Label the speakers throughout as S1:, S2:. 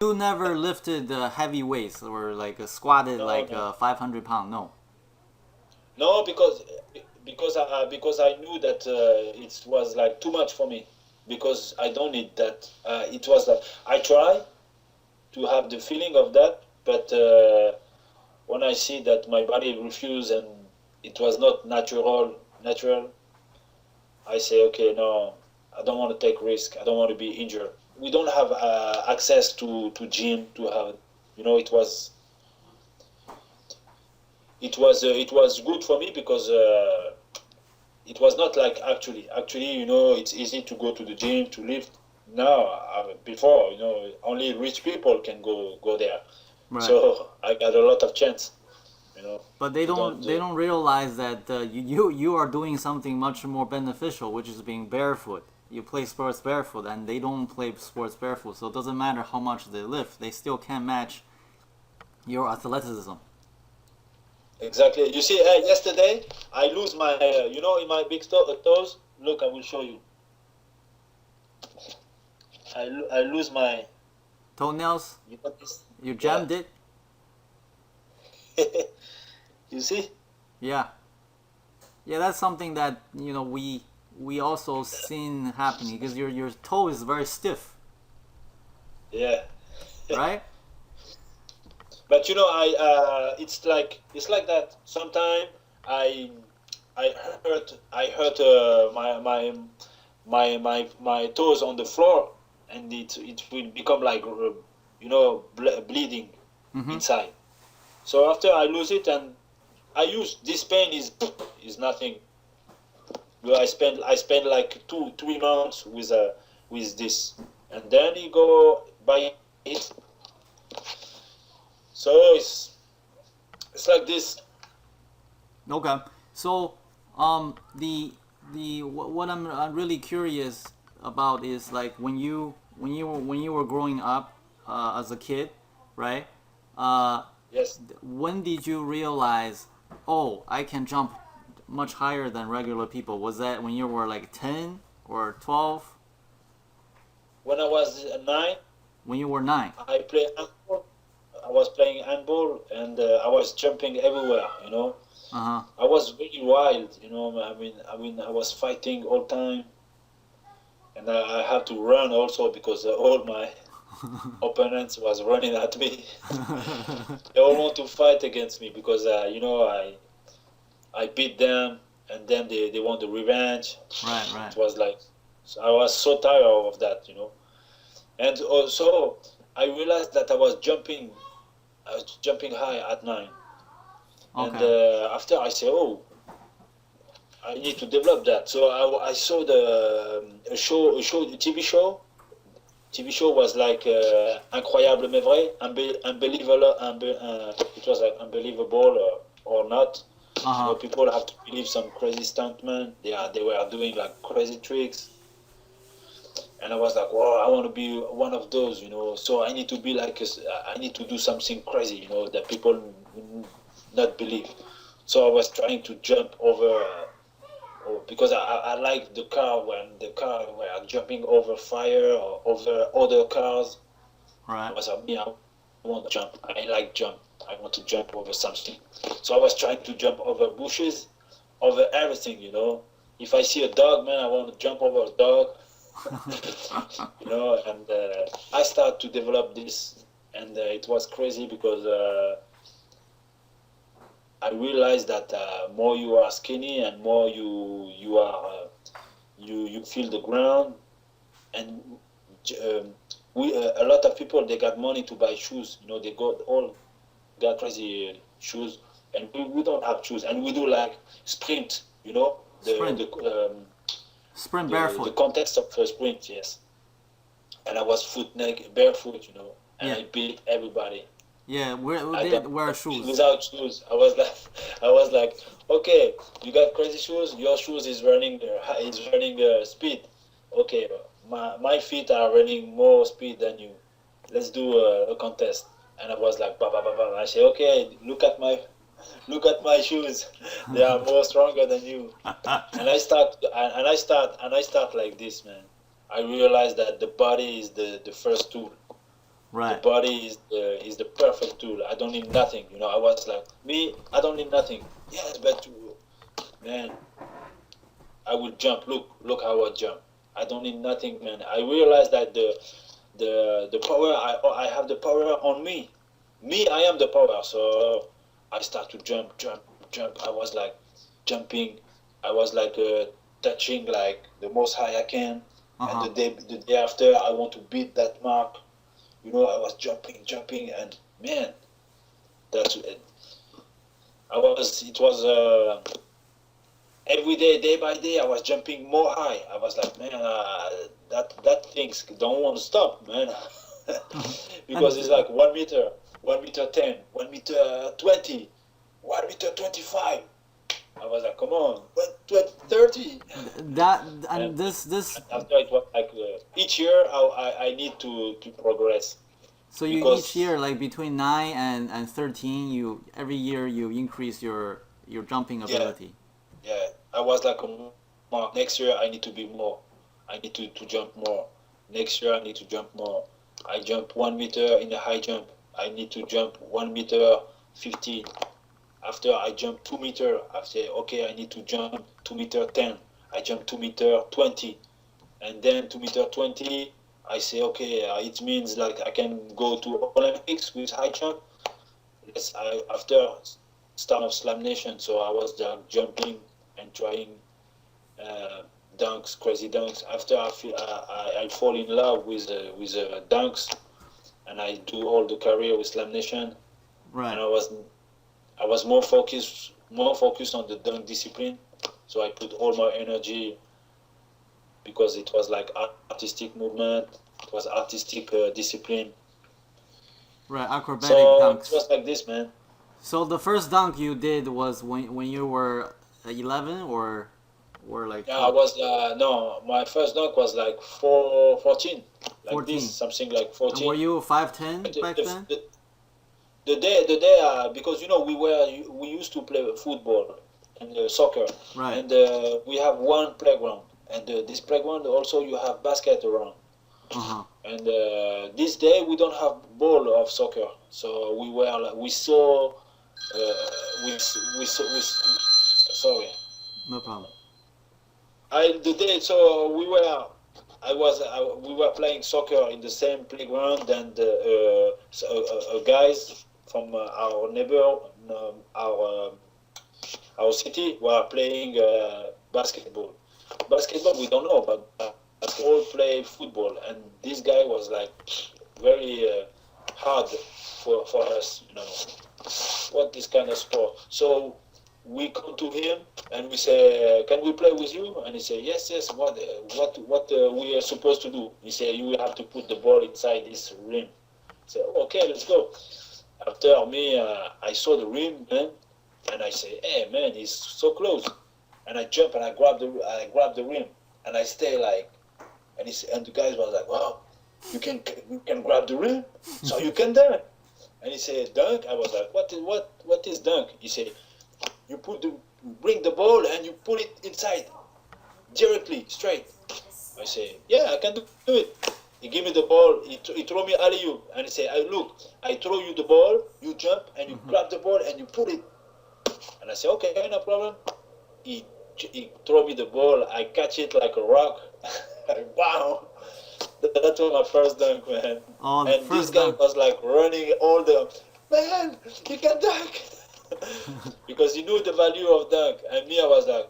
S1: You never lifted heavy weights or like squatted
S2: No,
S1: like
S2: no,
S1: 500 pound. No.
S2: no, because I knew that it was like too much for me because I don't need that. It was I try to have the feeling of that, but when I see that my body refused and it was not natural, I say, okay, no, I don't want to take risk. I don't want to be injured. We don't have access to gym to have, it was good for me because it was not like actually it's easy to go to the gym to lift. Now before only rich people can go there,
S1: Right.
S2: so I got a lot of chance.
S1: But they
S2: You don't.
S1: don't realize that you are doing something much more beneficial, which is being barefoot. You play sports barefoot, and they don't play sports barefoot. So it doesn't matter how much they lift; they still can't match your athleticism.
S2: Exactly. You see, yesterday I lose my, in my big toes. Look, I will show you. I lose my,
S1: Toenails,
S2: this?
S1: you
S2: Yeah.
S1: jammed it.
S2: You see?
S1: Yeah, yeah. That's something that we also seen happening because your toe is very stiff,
S2: Yeah.
S1: right?
S2: But it's like that. Sometimes I I hurt my toes on the floor, and it will become like bleeding
S1: Mm-hmm.
S2: inside. So after I lose it, and I use this pain is nothing. I spend like 2 3 months with this, and then you go buy it. So it's like this.
S1: Okay. So, what I'm really curious about is like when you were growing up as a kid, right? Uh,
S2: Yes.
S1: when did you realize, oh, I can jump much higher than regular people? Was that when you were like 10 or 12?
S2: When I was 9,
S1: When you were 9?
S2: I play handball. I was playing handball, and I was jumping everywhere.
S1: Uh huh.
S2: I was really wild. I mean, I was fighting all time, and I had to run also because all my opponents was running at me. They all want to fight against me because I beat them, and then they want the revenge.
S1: Right, right.
S2: It was like, so I was so tired of that. And also I realized that I was jumping high at 9, and
S1: Okay.
S2: after I say, oh, I need to develop that. So I saw a TV show was like incroyable mais vrai, unbelievable, it was like unbelievable or not.
S1: Uh huh.
S2: People have to believe some crazy stuntmen. They were doing like crazy tricks, and I was like, wow, I want to be one of those. So I need to be like, I need to do something crazy, that people not believe. So I was trying to jump over, because I like the car when the car were jumping over fire or over other cars. I
S1: Right.
S2: was like, me, I want to jump. I like jump. I want to jump over something. So I was trying to jump over bushes, over everything. If I see a dog, man, I want to jump over a dog. And I started to develop this, and it was crazy because I realized that more you are skinny and more you are you feel the ground, and um, we a lot of people, they got money to buy shoes. They got crazy shoes, and we don't have shoes, and we do like sprint. The
S1: Sprint.
S2: the
S1: Sprint
S2: the
S1: barefoot.
S2: context of sprint, yes. And I was foot naked, barefoot, and
S1: Yeah.
S2: I beat everybody.
S1: Yeah.
S2: I
S1: They
S2: got
S1: wear shoes.
S2: without shoes. I was like, okay, you got crazy shoes. Your shoes is running speed. Okay, my feet are running more speed than you. Let's do a contest. And I was like, bah, bah, bah, bah. I say, okay, look at my shoes. They are more stronger than you. And I start like this, man. I realized that the body is the first tool. The
S1: Right.
S2: body is the perfect tool. I don't need nothing. I was like, me, I don't need nothing. Yes, but man, I will jump. Look how I jump. I don't need nothing, man. I realized that the power, I have the power on me. Me, I am the power. So I start to jump. I was like jumping. I was like touching like the most high I can. And
S1: Uh-huh.
S2: the day after, I want to beat that mark. I was jumping, and man, that's it. I was. It was every day, day by day. I was jumping more high. I was like, man, that things don't want to stop, man, because
S1: And
S2: it's like 1 meter, 1 meter 10, 1 meter 20, 1 meter 25. I was like, come on, 30.
S1: that
S2: And
S1: and this
S2: after it was like each year I need to progress
S1: so you each
S2: because
S1: year like between 9 and 13 you every year you increase your jumping
S2: yeah,
S1: ability.
S2: yeah, I was like, next year I need to be more. I need to jump more. Next year I need to jump more. I jump 1 meter in the high jump. I need to jump 1 meter 15. After I jump 2 meter, I say, okay, I need to jump 2 meter 10. I jump 2 meter 20. And then 2 meter 20, I say, okay, it means like I can go to Olympics with high jump. Yes, after start of Slam Nation, so I was jumping and trying dunks, crazy dunks. After I fall in love with dunks, and I do all the career with Slam Nation, and
S1: Right.
S2: I was more focused on the dunk discipline. So I put all my energy because it was like artistic movement, it was artistic discipline.
S1: Right, acrobatic
S2: So it
S1: dunks.
S2: was like this, man.
S1: So the first dunk you did was when you were 11 or like
S2: Yeah, I
S1: 12?
S2: was no, my first dunk was like 14, like this,
S1: 14.
S2: something like
S1: And were
S2: 14.
S1: you 5'10
S2: The,
S1: back
S2: the,
S1: then?
S2: the, the day because we used to play football and soccer,
S1: Right.
S2: and we have one playground, and this playground also you have basket around.
S1: Uh-huh.
S2: And this day we don't have ball of soccer, so we saw we sorry.
S1: No problem.
S2: The day so we were playing soccer in the same playground, and guys from our neighbor, our city were playing basketball. Basketball we don't know, but all play football, and this guy was like very hard for us, what this kind of sport. So we come to him and we say, "Can we play with you?" And he say, "Yes, yes. What we are supposed to do?" He say, "You have to put the ball inside this rim." I say, "Okay, let's go." After me, I saw the rim, man, and I say, "Hey, man, he's so close." And I jump and I grab the rim, and I stay like, and the guys was like, "Wow, you can grab the rim, so you can dunk." And he said, "Dunk." I was like, "What is dunk?" He said, "You bring the ball and you put it inside directly, straight." I say, "Yeah, I can do it." He give me the ball. He throw me alley oop, and he say, "Look, I throw you the ball. You jump and you
S1: Mhm.
S2: grab the ball and you put it." And I say, "Okay, no problem." He throw me the ball. I catch it like a rock. Wow, that was my first dunk, man.
S1: Oh, the
S2: And this
S1: first
S2: guy
S1: dunk.
S2: was like running all the man. You can dunk because he knew the value of dunk. And me, I was like,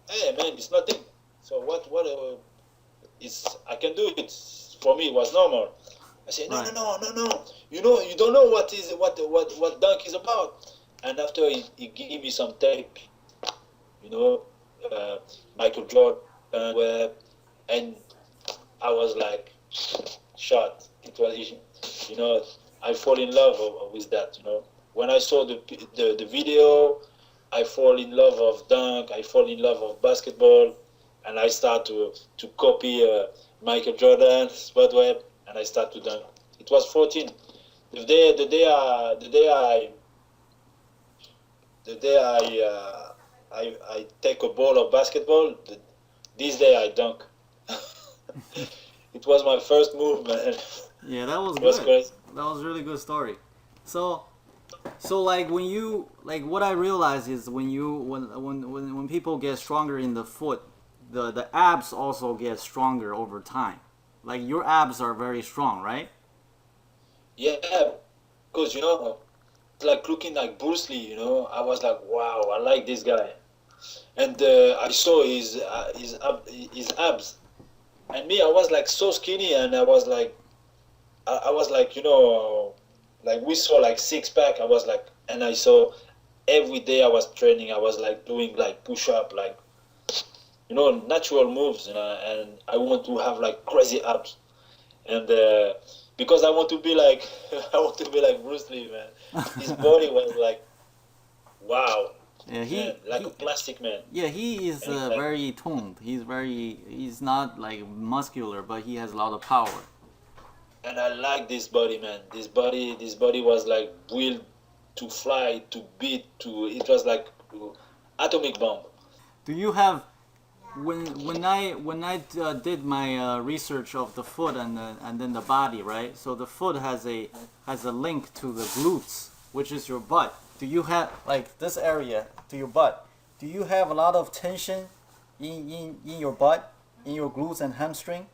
S2: "Hey, man, it's nothing." So what? It's I can do it. For me, it was normal. I said, "No, no,
S1: Right.
S2: no, no, no. You don't know what dunk is about." And after he gave me some tape, you know, uh, Michael Jordan, Webb, and I was like, shot. It was, I fall in love with that. When I saw the video, I fall in love of dunk. I fall in love of basketball, and I start to copy Michael Jordan, Spud Webb, and I start to dunk. It was 14. The day I take a ball of basketball. This day I dunk. It was my first move, man.
S1: Yeah, that was
S2: It was
S1: good.
S2: crazy.
S1: That was a really good story. So, so like when you like what I realize is when people get stronger in the foot, the abs also get stronger over time. Like your abs are very strong, right?
S2: Yeah, because it's like looking like Bruce Lee. I was like, wow, I like this guy, and I saw his abs, and me, I was like so skinny, and I was like, like we saw like six pack. I was like, and I saw every day I was training. I was like doing like push up, like natural moves, and I want to have like crazy abs, and because I want to be like I want to be like Bruce Lee, man. His body was like wow,
S1: Yeah,
S2: man, like a plastic man.
S1: yeah, he is
S2: And it's like,
S1: very toned. He's not like muscular, but he has a lot of power.
S2: and I like this body, man. This body was like built to fly, to beat, to. It was like atomic bomb.
S1: Do you have when I did my research of the foot and then the body, right? So the foot has a link to the glutes, which is your butt. Do you have like this area to your butt? Do you have a lot of tension in your butt, in your glutes and hamstring?